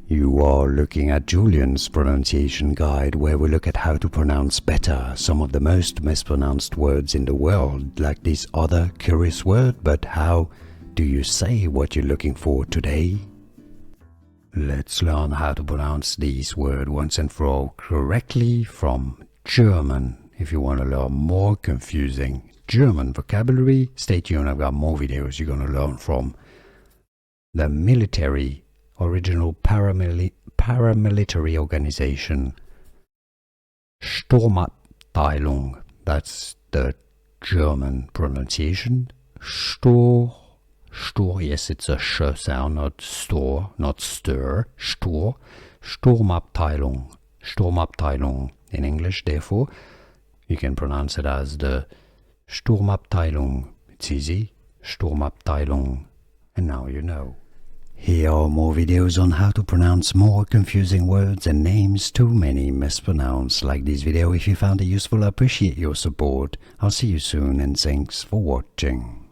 You are looking at Julian's pronunciation guide, where we look at how to pronounce better some of the most mispronounced words in the world, like this other curious word. But how do you say what you're looking for today? Let's learn how to pronounce these words once and for all correctly from German. If you want to learn more confusing German vocabulary, stay tuned. I've got more videos you're going to learn from. The military, original paramilitary organization, Sturmabteilung, that's the German pronunciation. Stur, yes, it's a sh sound, not stor, not stir, stur, Sturmabteilung in English, therefore. You can pronounce it as the Sturmabteilung. It's easy, Sturmabteilung, and now you know. Here are more videos on how to pronounce more confusing words and names too many mispronounced. Like this video if you found it useful. I appreciate your support. I'll see you soon and thanks for watching.